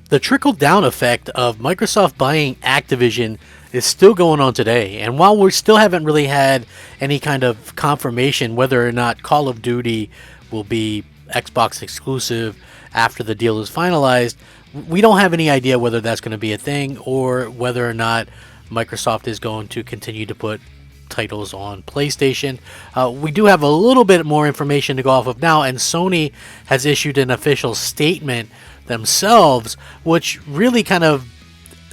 The trickle-down effect of Microsoft buying Activision is still going on today. And while we still haven't really had any kind of confirmation whether or not Call of Duty will be Xbox exclusive after the deal is finalized, we don't have any idea whether that's going to be a thing or whether or not Microsoft is going to continue to put titles on PlayStation. We do have a little bit more information to go off of now, and Sony has issued an official statement themselves, which really kind of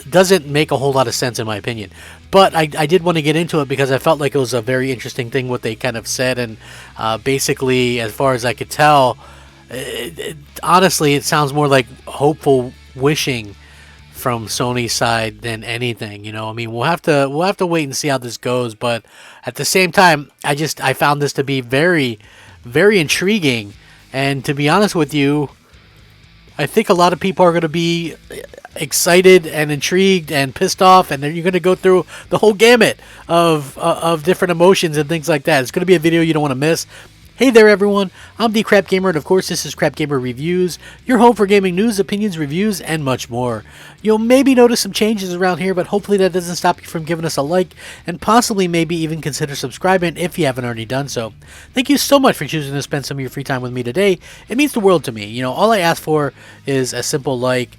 doesn't make a whole lot of sense in my opinion. But I did want to get into it because I felt like it was a very interesting thing what they kind of said, and basically, as far as I could tell, honestly, it sounds more like hopeful wishing from Sony's side than anything. I mean, we'll have to wait and see how this goes. But at the same time, I found this to be very, very intriguing. And to be honest with you, I think a lot of people are going to be excited and intrigued and pissed off, and then you're going to go through the whole gamut of different emotions and things like that. It's going to be a video you don't want to miss. Hey there everyone, I'm the Crapgamer, and of course this is Crapgamer Reviews, your home for gaming news, opinions, reviews, and much more. You'll maybe notice some changes around here, but hopefully that doesn't stop you from giving us a like, and possibly maybe even consider subscribing if you haven't already done so. Thank you so much for choosing to spend some of your free time with me today. It means the world to me. All I ask for is a simple like.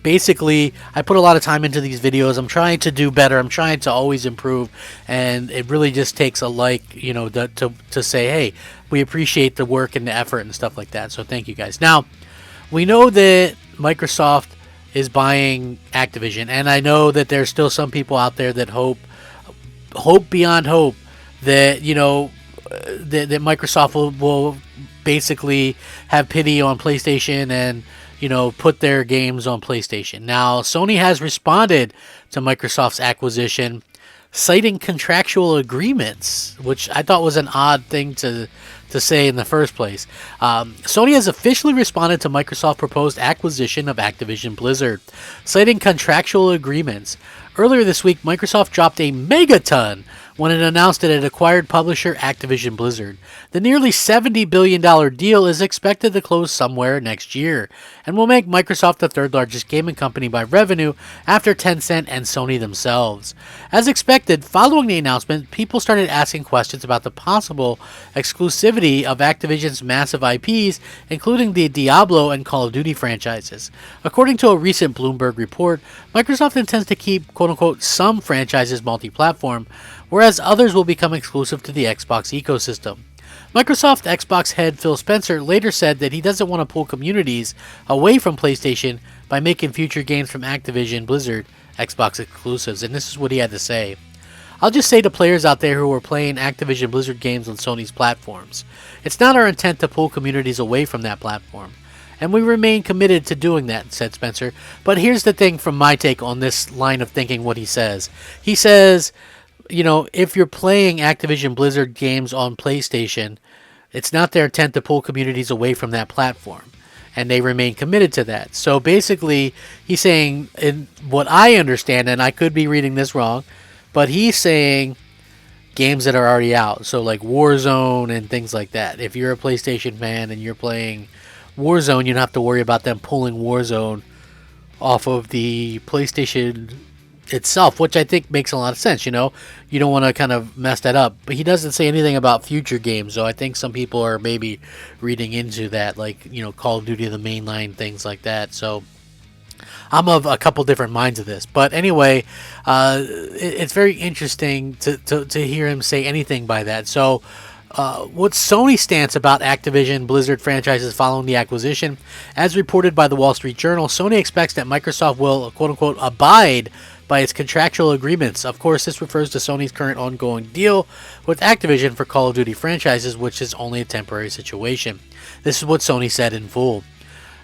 Basically, I put a lot of time into these videos. I'm trying to do better. I'm trying to always improve, and it really just takes a like, to say, hey, we appreciate the work and the effort and stuff like that. So thank you guys. Now, we know that Microsoft is buying Activision, and I know that there's still some people out there that hope beyond hope that that Microsoft will basically have pity on PlayStation and put their games on PlayStation. Now, Sony has responded to Microsoft's acquisition, citing contractual agreements, which I thought was an odd thing to say in the first place. Sony has officially responded to Microsoft's proposed acquisition of Activision Blizzard, citing contractual agreements. Earlier this week, Microsoft dropped a megaton when it announced that it acquired publisher Activision Blizzard. The nearly $70 billion deal is expected to close somewhere next year, and will make Microsoft the third largest gaming company by revenue after Tencent and Sony themselves. As expected, following the announcement, people started asking questions about the possible exclusivity of Activision's massive IPs, including the Diablo and Call of Duty franchises. According to a recent Bloomberg report, Microsoft intends to keep quote-unquote some franchises multi-platform, whereas others will become exclusive to the Xbox ecosystem. Microsoft Xbox head Phil Spencer later said that he doesn't want to pull communities away from PlayStation by making future games from Activision Blizzard Xbox exclusives, and this is what he had to say. I'll just say to players out there who are playing Activision Blizzard games on Sony's platforms, it's not our intent to pull communities away from that platform, and we remain committed to doing that, said Spencer. But here's the thing from my take on this line of thinking, what he says. He says, if you're playing Activision Blizzard games on PlayStation, it's not their intent to pull communities away from that platform, and they remain committed to that. So basically, he's saying, in what I understand, and I could be reading this wrong, but he's saying games that are already out, so like Warzone and things like that. If you're a PlayStation fan and you're playing Warzone, you don't have to worry about them pulling Warzone off of the PlayStation itself, which I think makes a lot of sense. You don't want to kind of mess that up. But he doesn't say anything about future games, so I think some people are maybe reading into that, like Call of Duty, the mainline, things like that. So I'm of a couple different minds of this, but anyway, it's very interesting to hear him say anything by that. So what's Sony's stance about Activision Blizzard franchises following the acquisition? As reported by the Wall Street Journal, Sony expects that Microsoft will quote-unquote abide by its contractual agreements. Of course, this refers to Sony's current ongoing deal with Activision for Call of Duty franchises, which is only a temporary situation. This is what Sony said in full,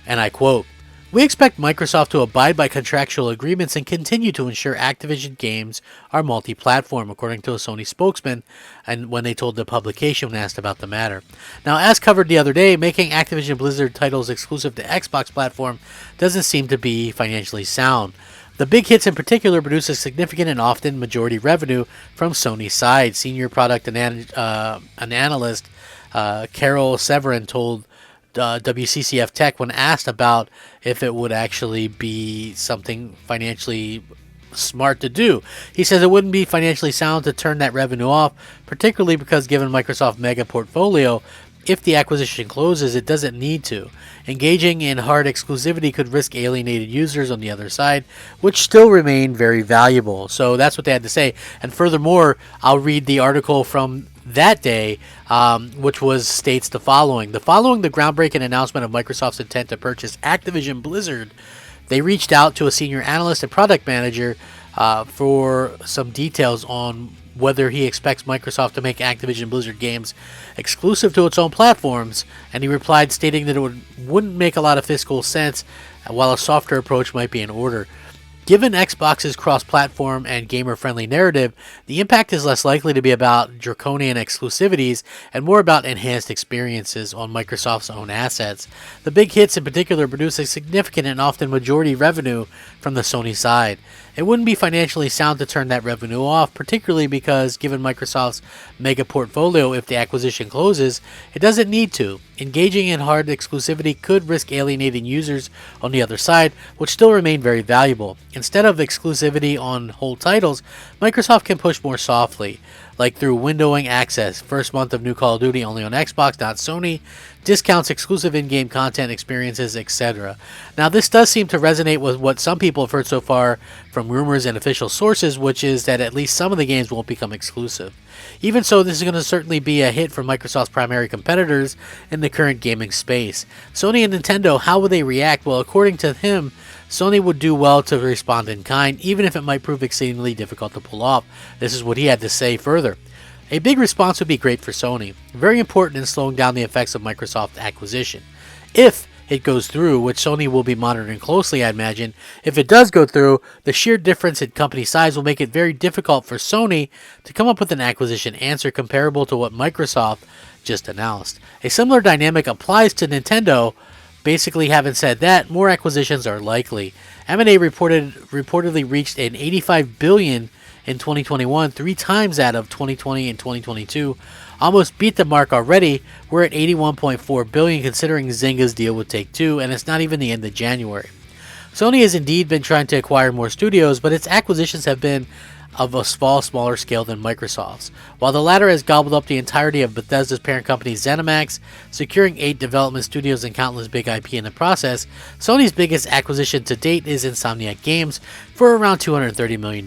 and I quote, "We expect Microsoft to abide by contractual agreements and continue to ensure Activision games are multi-platform," according to a Sony spokesman, and when they told the publication when asked about the matter. Now, as covered the other day, making Activision Blizzard titles exclusive to Xbox platform doesn't seem to be financially sound. The big hits in particular produce a significant and often majority revenue from Sony's side. Senior product an analyst Carol Severin told WCCF Tech when asked about if it would actually be something financially smart to do. He says it wouldn't be financially sound to turn that revenue off, particularly because given Microsoft's mega portfolio, if the acquisition closes, it doesn't need to. Engaging in hard exclusivity could risk alienated users on the other side, which still remain very valuable. So that's what they had to say. And furthermore, I'll read the article from that day, which states the following. Following the groundbreaking announcement of Microsoft's intent to purchase Activision Blizzard, they reached out to a senior analyst and product manager for some details on whether he expects Microsoft to make Activision Blizzard games exclusive to its own platforms, and he replied stating that it wouldn't make a lot of fiscal sense, while a softer approach might be in order. Given Xbox's cross-platform and gamer-friendly narrative, the impact is less likely to be about draconian exclusivities and more about enhanced experiences on Microsoft's own assets. The big hits in particular produce a significant and often majority revenue from the Sony side. It wouldn't be financially sound to turn that revenue off, particularly because, given Microsoft's mega portfolio, if the acquisition closes, it doesn't need to. Engaging in hard exclusivity could risk alienating users on the other side, which still remain very valuable. Instead of exclusivity on whole titles, Microsoft can push more softly, like through windowing access, first month of new Call of Duty only on Xbox, not Sony, discounts, exclusive in-game content, experiences, etc. Now, this does seem to resonate with what some people have heard so far from rumors and official sources, which is that at least some of the games won't become exclusive. Even so, this is going to certainly be a hit for Microsoft's primary competitors in the current gaming space. Sony and Nintendo, how will they react? Well, according to him, Sony would do well to respond in kind, even if it might prove exceedingly difficult to pull off. This is what he had to say further. A big response would be great for Sony, very important in slowing down the effects of Microsoft's acquisition. If it goes through, which Sony will be monitoring closely, I imagine, if it does go through, the sheer difference in company size will make it very difficult for Sony to come up with an acquisition answer comparable to what Microsoft just announced. A similar dynamic applies to Nintendo. Basically, having said that, more acquisitions are likely. M&A reportedly reached an $85 billion in 2021, 3 times that of 2020 and 2022. Almost beat the mark already. We're at $81.4 billion considering Zynga's deal with Take-Two, and it's not even the end of January. Sony has indeed been trying to acquire more studios, but its acquisitions have been of a smaller scale than Microsoft's. While the latter has gobbled up the entirety of Bethesda's parent company ZeniMax, securing 8 development studios and countless big IP in the process, Sony's biggest acquisition to date is Insomniac Games for around $230 million.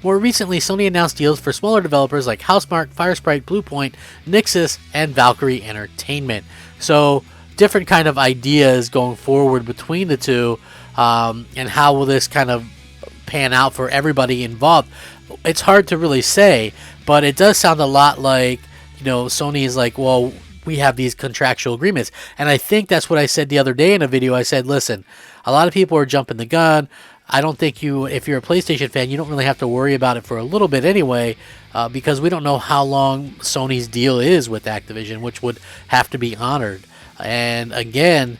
More recently, Sony announced deals for smaller developers like Housemarque, Firesprite, Bluepoint, Nixxes, and Valkyrie Entertainment. So, different kind of ideas going forward between the two, and how will this kind of pan out for everybody involved. It's hard to really say, but it does sound a lot like, Sony is like, well, we have these contractual agreements. And I think that's what I said the other day in a video. I said, listen, a lot of people are jumping the gun. I don't think if you're a PlayStation fan, you don't really have to worry about it for a little bit anyway, because we don't know how long Sony's deal is with Activision, which would have to be honored. And again,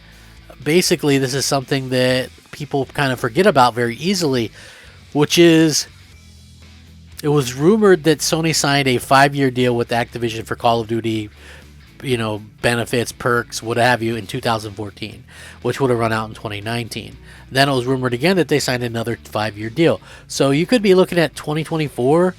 basically, this is something that people kind of forget about very easily, which is, it was rumored that Sony signed a 5-year deal with Activision for Call of Duty, benefits, perks, what have you, in 2014, which would have run out in 2019. Then it was rumored again that they signed another 5-year deal. So you could be looking at 2024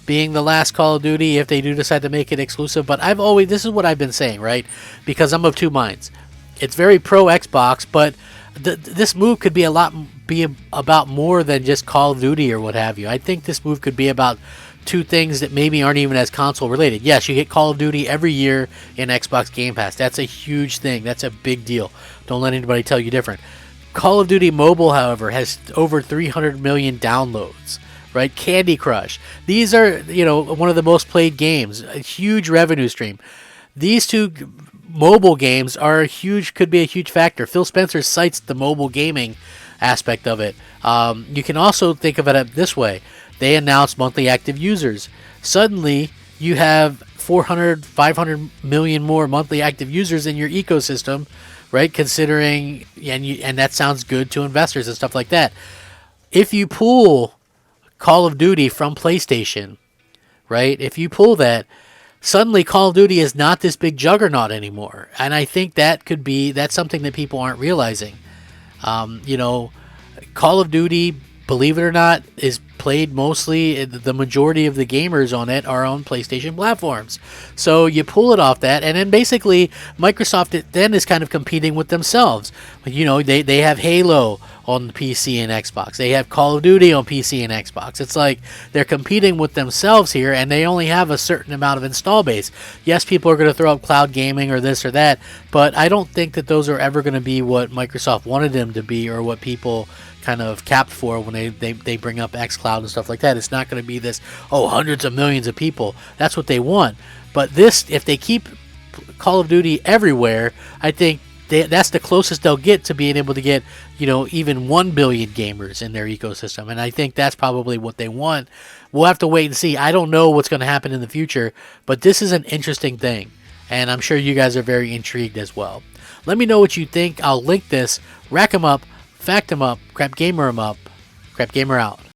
being the last Call of Duty if they do decide to make it exclusive. But this is what I've been saying, right? Because I'm of two minds. It's very pro Xbox, but this move could be about more than just Call of Duty or what have you. I think this move could be about two things that maybe aren't even as console related. Yes, you get Call of Duty every year in Xbox Game Pass. That's a huge thing. That's a big deal. Don't let anybody tell you different. Call of Duty Mobile, however, has over 300 million downloads. Right? Candy Crush. These are, one of the most played games. A huge revenue stream. These two mobile games could be a huge factor. Phil Spencer cites the mobile gaming aspect of it. You can also think of it this way. They announced monthly active users. Suddenly, you have 400, 500 million more monthly active users in your ecosystem, right? Considering, and that sounds good to investors and stuff like that. If you pull Call of Duty from PlayStation, right? If you pull that, suddenly Call of Duty is not this big juggernaut anymore. And I think that's something that people aren't realizing. You know, Call of Duty, believe it or not, is played mostly, the majority of the gamers on it are on PlayStation platforms. So you pull it off that, and then basically Microsoft then is kind of competing with themselves. You know, they have Halo on PC and Xbox. They have Call of Duty on PC and Xbox. It's like they're competing with themselves here, and they only have a certain amount of install base. Yes, people are going to throw up cloud gaming or this or that, but I don't think that those are ever going to be what Microsoft wanted them to be, or what people kind of capped for when they bring up xCloud and stuff like that. It's not going to be this, oh, hundreds of millions of people. That's what they want. But this, if they keep Call of Duty everywhere, I think that's the closest they'll get to being able to get, you know, even 1 billion gamers in their ecosystem. And I think that's probably what they want. We'll have to wait and see. I don't know what's going to happen in the future, but this is an interesting thing. And I'm sure you guys are very intrigued as well. Let me know what you think. I'll link this. Rack 'em up. Fact 'em up, Crapgamer 'em up, Crapgamer out.